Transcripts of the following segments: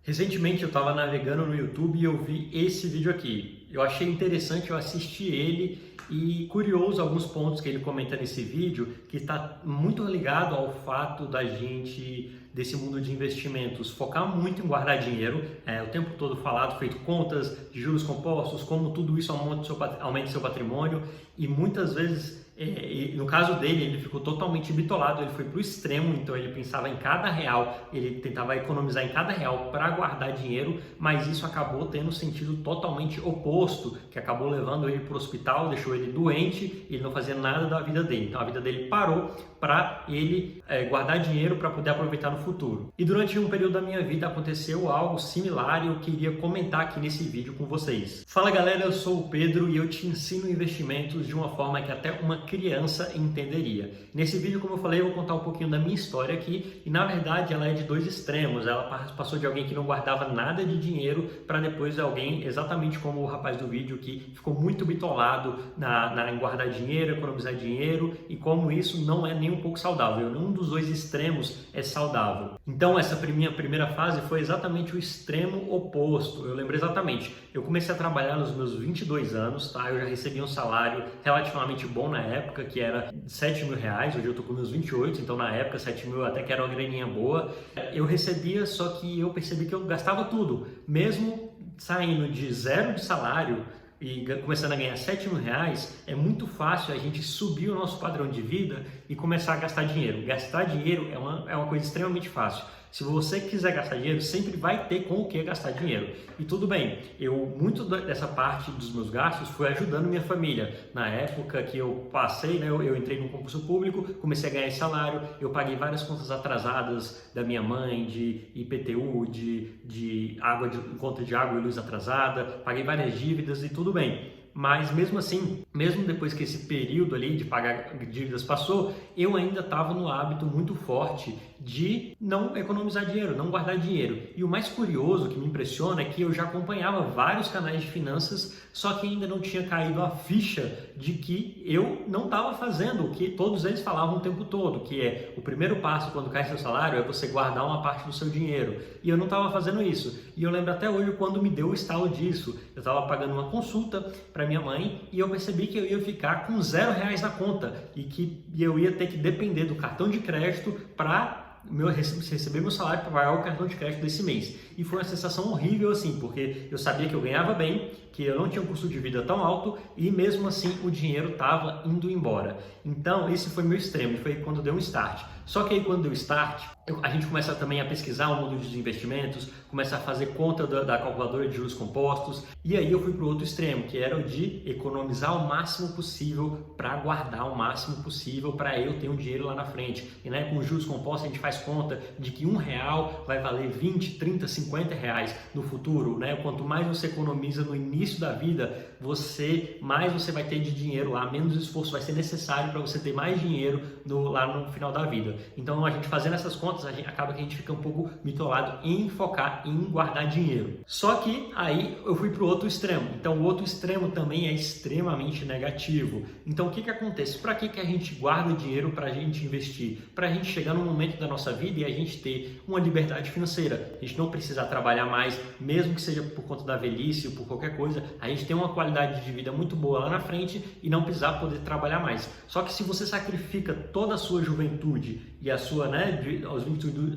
Recentemente eu estava navegando no YouTube e eu vi esse vídeo aqui. Eu achei interessante, eu assisti ele e curioso alguns pontos que ele comenta nesse vídeo, que está muito ligado ao fato da gente, desse mundo de investimentos, focar muito em guardar dinheiro, o tempo todo falado, feito contas de juros compostos, como tudo isso aumenta seu patrimônio e muitas vezes no caso dele, ele ficou totalmente bitolado, ele foi para o extremo, então ele pensava em cada real, ele tentava economizar em cada real para guardar dinheiro, mas isso acabou tendo um sentido totalmente oposto, que acabou levando ele para o hospital, deixou ele doente, ele não fazia nada da vida dele, então a vida dele parou para ele guardar dinheiro para poder aproveitar no futuro. E durante um período da minha vida aconteceu algo similar e eu queria comentar aqui nesse vídeo com vocês. Fala galera, eu sou o Pedro e eu te ensino investimentos de uma forma que até uma criança entenderia. Nesse vídeo, como eu falei, eu vou contar um pouquinho da minha história aqui e na verdade ela é de dois extremos. Ela passou de alguém que não guardava nada de dinheiro para depois alguém, exatamente como o rapaz do vídeo, que ficou muito bitolado em guardar dinheiro, economizar dinheiro e como isso não é nem um pouco saudável. Nenhum dos dois extremos é saudável. Então essa minha primeira fase foi exatamente o extremo oposto. Eu lembro exatamente. Eu comecei a trabalhar nos meus 22 anos, tá? Eu já recebia um salário relativamente bom na época, que era R$7.000, hoje eu tô com meus 28, então na época 7.000 até que era uma graninha boa. Eu recebia, só que eu percebi que eu gastava tudo, mesmo saindo de zero de salário e começando a ganhar R$7.000, é muito fácil a gente subir o nosso padrão de vida e começar a gastar dinheiro. Gastar dinheiro é uma coisa extremamente fácil. Se você quiser gastar dinheiro, sempre vai ter com o que gastar dinheiro. E tudo bem, muito dessa parte dos meus gastos foi ajudando minha família. Na época que eu passei, eu entrei no concurso público, comecei a ganhar salário, eu paguei várias contas atrasadas da minha mãe, de IPTU, de conta de água e luz atrasada, paguei várias dívidas e tudo bem. Mas mesmo assim, mesmo depois que esse período ali de pagar dívidas passou, eu ainda estava no hábito muito forte de não economizar dinheiro, não guardar dinheiro. E o mais curioso que me impressiona é que eu já acompanhava vários canais de finanças, só que ainda não tinha caído a ficha de que eu não estava fazendo o que todos eles falavam o tempo todo, que é o primeiro passo quando cai seu salário é você guardar uma parte do seu dinheiro. E eu não estava fazendo isso. E eu lembro até hoje quando me deu o estalo disso. Eu estava pagando uma consulta para minha mãe e eu percebi que eu ia ficar com R$0 na conta e que eu ia ter que depender do cartão de crédito para receber meu salário para pagar o cartão de crédito desse mês. E foi uma sensação horrível assim, porque eu sabia que eu ganhava bem, que eu não tinha um custo de vida tão alto e mesmo assim o dinheiro estava indo embora. Então esse foi meu extremo, foi quando deu um start. Só que aí quando deu start, a gente começa também a pesquisar o mundo dos investimentos, começa a fazer conta da calculadora de juros compostos e aí eu fui para o outro extremo, que era o de economizar o máximo possível para guardar o máximo possível para eu ter um dinheiro lá na frente. E com juros compostos a gente faz conta de que R$1 vai valer 20, 30, 50 reais no futuro, Quanto mais você economiza no início da vida, mais você vai ter de dinheiro lá, menos esforço vai ser necessário para você ter mais dinheiro lá no final da vida. Então a gente fazendo essas contas, acaba que a gente fica um pouco bitolado em focar em guardar dinheiro. Só que aí eu fui para o outro extremo. Então o outro extremo também é extremamente negativo. Então o que acontece? Para que a gente guarda dinheiro para a gente investir? Para a gente chegar num momento da nossa vida e a gente ter uma liberdade financeira. A gente não precisar trabalhar mais, mesmo que seja por conta da velhice ou por qualquer coisa, a gente tem uma qualidade de vida muito boa lá na frente e não precisar poder trabalhar mais. Só que se você sacrifica toda a sua juventude e a sua,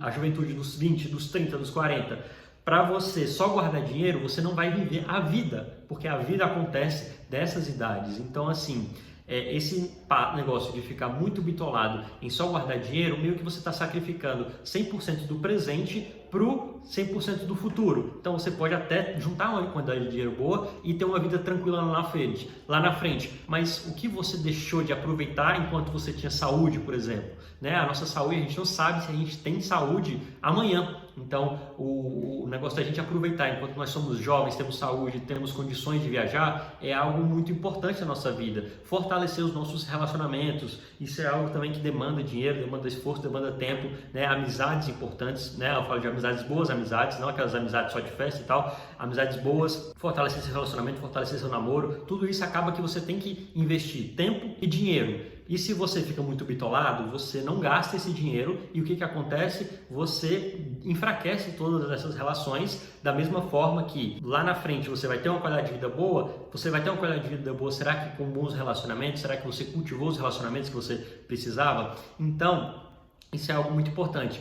a juventude dos 20, dos 30, dos 40, para você só guardar dinheiro, você não vai viver a vida, porque a vida acontece dessas idades. Então, assim, esse negócio de ficar muito bitolado em só guardar dinheiro, meio que você está sacrificando 100% do presente para o 100% do futuro. Então você pode até juntar uma quantidade de dinheiro boa e ter uma vida tranquila lá na frente. Mas o que você deixou de aproveitar enquanto você tinha saúde, por exemplo? A nossa saúde, a gente não sabe se a gente tem saúde amanhã. Então o negócio da gente aproveitar enquanto nós somos jovens, temos saúde, temos condições de viajar, é algo muito importante na nossa vida. Fortalecer os nossos relacionamentos, isso é algo também que demanda dinheiro, demanda esforço, demanda tempo, amizades importantes, eu falo de amizades boas, amizades, não aquelas amizades só de festa e tal, amizades boas, fortalecer seu relacionamento, fortalecer seu namoro, tudo isso acaba que você tem que investir tempo e dinheiro. E se você fica muito bitolado, você não gasta esse dinheiro e o que acontece? Você enfraquece todas essas relações da mesma forma que lá na frente você vai ter uma qualidade de vida boa, você vai ter uma qualidade de vida boa, será que com bons relacionamentos? Será que você cultivou os relacionamentos que você precisava? Então, isso é algo muito importante.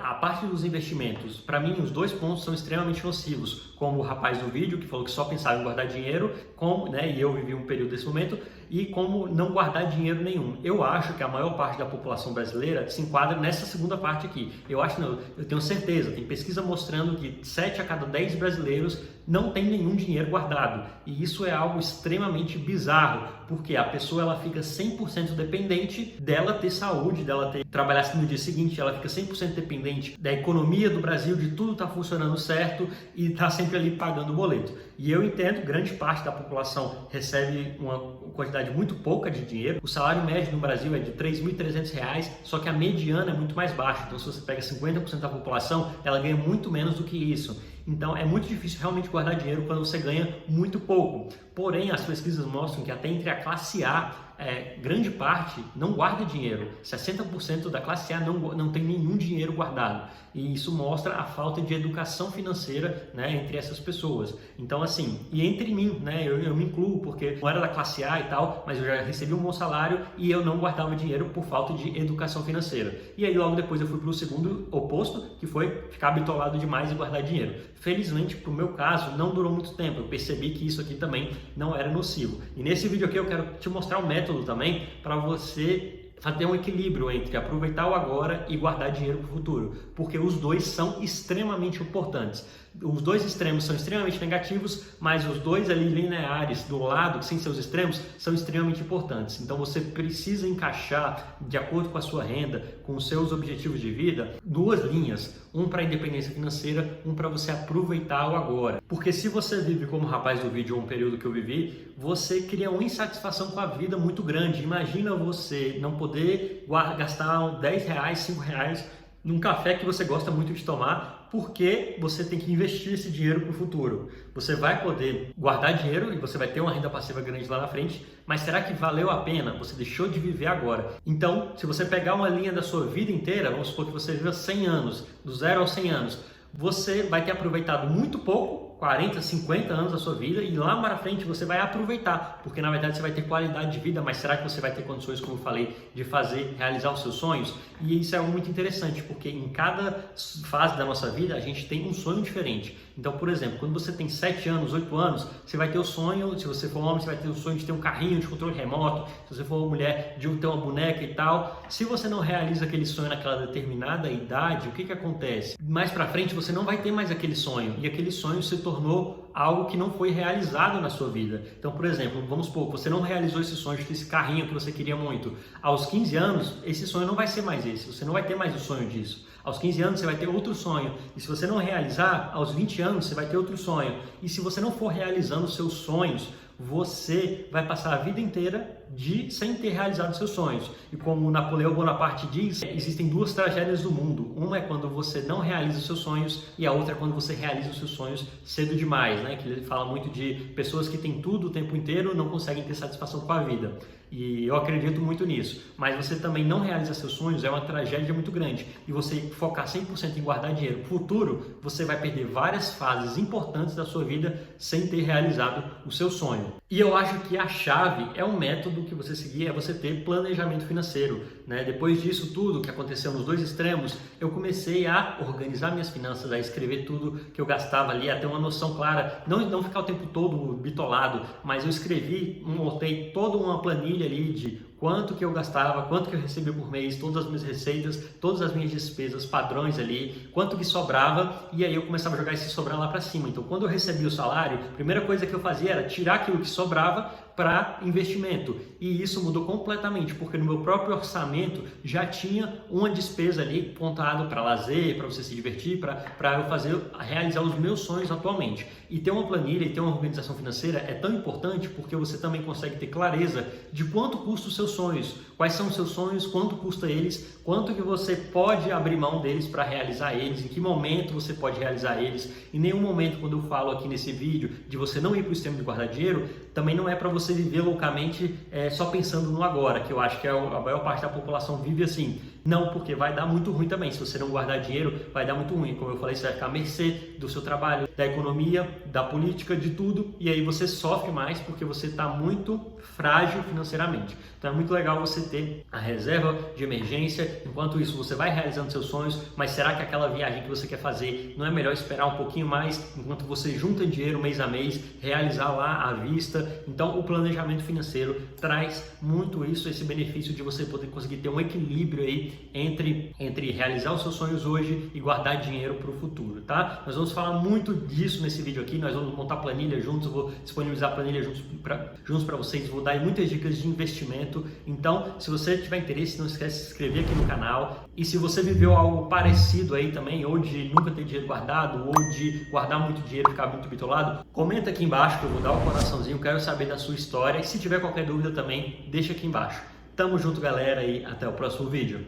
A parte dos investimentos, para mim, os 2 pontos são extremamente nocivos, como o rapaz do vídeo que falou que só pensava em guardar dinheiro, e eu vivi um período desse momento, e como não guardar dinheiro nenhum. Eu acho que a maior parte da população brasileira se enquadra nessa segunda parte aqui. Eu tenho certeza, tem pesquisa mostrando que 7 a cada 10 brasileiros não tem nenhum dinheiro guardado. E isso é algo extremamente bizarro, porque a pessoa ela fica 100% dependente dela ter saúde, dela trabalhar no dia seguinte, ela fica 100% dependente da economia do Brasil, de tudo estar funcionando certo e está sempre ali pagando o boleto. E eu entendo, grande parte da população recebe uma quantidade muito pouca de dinheiro. O salário médio no Brasil é de R$ 3.300, só que a mediana é muito mais baixa. Então, se você pega 50% da população, ela ganha muito menos do que isso. Então, é muito difícil realmente guardar dinheiro quando você ganha muito pouco. Porém, as pesquisas mostram que até entre a classe A, grande parte não guarda dinheiro. 60% da classe A não tem nenhum dinheiro guardado. E isso mostra a falta de educação financeira, entre essas pessoas. Então, assim, e entre mim, eu me incluo, porque não era da classe A e tal, mas eu já recebi um bom salário e eu não guardava dinheiro por falta de educação financeira. E aí, logo depois, eu fui para o segundo oposto, que foi ficar bitolado demais e guardar dinheiro. Felizmente, para o meu caso, não durou muito tempo. Eu percebi que isso aqui também não era nocivo. E nesse vídeo aqui eu quero te mostrar um método também para você fazer um equilíbrio entre aproveitar o agora e guardar dinheiro para o futuro, porque os dois são extremamente importantes. Os dois extremos são extremamente negativos, mas os dois ali lineares do lado, sem seus extremos, são extremamente importantes. Então você precisa encaixar, de acordo com a sua renda, com os seus objetivos de vida, 2 linhas. Um para a independência financeira, um para você aproveitar o agora. Porque se você vive como o rapaz do vídeo, ou um período que eu vivi, você cria uma insatisfação com a vida muito grande. Imagina você não poder gastar R$10, R$5 num café que você gosta muito de tomar, porque você tem que investir esse dinheiro para o futuro. Você vai poder guardar dinheiro e você vai ter uma renda passiva grande lá na frente, mas será que valeu a pena? Você deixou de viver agora. Então, se você pegar uma linha da sua vida inteira, vamos supor que você viva 100 anos, do 0 aos 100 anos, você vai ter aproveitado muito pouco, 40, 50 anos da sua vida, e lá para frente você vai aproveitar, porque na verdade você vai ter qualidade de vida, mas será que você vai ter condições, como eu falei, de realizar os seus sonhos? E isso é muito interessante, porque em cada fase da nossa vida a gente tem um sonho diferente. Então, por exemplo, quando você tem 7 anos, 8 anos, você vai ter o sonho, se você for homem, você vai ter o sonho de ter um carrinho de controle remoto, se você for uma mulher, de ter uma boneca e tal. Se você não realiza aquele sonho naquela determinada idade, o que acontece? Mais para frente você não vai ter mais aquele sonho, e aquele sonho se tornou algo que não foi realizado na sua vida. Então, por exemplo, vamos supor, você não realizou esse sonho de ter esse carrinho que você queria muito. Aos 15 anos, esse sonho não vai ser mais esse, você não vai ter mais o sonho disso. Aos 15 anos você vai ter outro sonho, e se você não realizar, aos 20 anos você vai ter outro sonho. E se você não for realizando os seus sonhos, você vai passar a vida inteira sem ter realizado seus sonhos. E como Napoleão Bonaparte diz, existem 2 tragédias do mundo. Uma é quando você não realiza os seus sonhos e a outra é quando você realiza os seus sonhos cedo demais, Que ele fala muito de pessoas que têm tudo o tempo inteiro e não conseguem ter satisfação com a vida. E eu acredito muito nisso. Mas você também não realizar seus sonhos é uma tragédia muito grande. E você focar 100% em guardar dinheiro para o futuro, você vai perder várias fases importantes da sua vida sem ter realizado o seu sonho. E eu acho que a chave é um método que você seguir, é você ter planejamento financeiro. Depois disso tudo que aconteceu nos 2 extremos, eu comecei a organizar minhas finanças, a escrever tudo que eu gastava ali, a ter uma noção clara, não ficar o tempo todo bitolado, mas eu escrevi, montei toda uma planilha ali de quanto que eu gastava, quanto que eu recebia por mês, todas as minhas receitas, todas as minhas despesas, padrões ali, quanto que sobrava, e aí eu começava a jogar esse sobrar lá para cima. Então, quando eu recebia o salário, a primeira coisa que eu fazia era tirar aquilo que sobrava para investimento. E isso mudou completamente, porque no meu próprio orçamento já tinha uma despesa ali apontada para lazer, para você se divertir, para eu realizar os meus sonhos atualmente. E ter uma planilha e ter uma organização financeira é tão importante porque você também consegue ter clareza de quanto custa os seus sonhos, quais são os seus sonhos, quanto custa eles, quanto que você pode abrir mão deles para realizar eles, em que momento você pode realizar eles. Em nenhum momento, quando eu falo aqui nesse vídeo de você não ir para o extremo de guardar dinheiro, também não é para você você viver loucamente só pensando no agora, que eu acho que a maior parte da população vive assim. Não, porque vai dar muito ruim também. Se você não guardar dinheiro, vai dar muito ruim. Como eu falei, você vai ficar à mercê do seu trabalho, da economia, da política, de tudo. E aí você sofre mais porque você está muito frágil financeiramente. Então é muito legal você ter a reserva de emergência. Enquanto isso, você vai realizando seus sonhos. Mas será que aquela viagem que você quer fazer, não é melhor esperar um pouquinho mais, enquanto você junta dinheiro mês a mês, realizar lá à vista? Então o planejamento financeiro traz muito isso, esse benefício de você poder conseguir ter um equilíbrio aí entre realizar os seus sonhos hoje e guardar dinheiro para o futuro, tá? Nós vamos falar muito disso nesse vídeo aqui, nós vamos montar planilha juntos, eu vou disponibilizar a planilha juntos para vocês, vou dar muitas dicas de investimento. Então, se você tiver interesse, não esquece de se inscrever aqui no canal. E se você viveu algo parecido aí também, ou de nunca ter dinheiro guardado, ou de guardar muito dinheiro e ficar muito bitolado, comenta aqui embaixo que eu vou dar um coraçãozinho, quero saber da sua história. E se tiver qualquer dúvida também, deixa aqui embaixo. Tamo junto, galera, e até o próximo vídeo.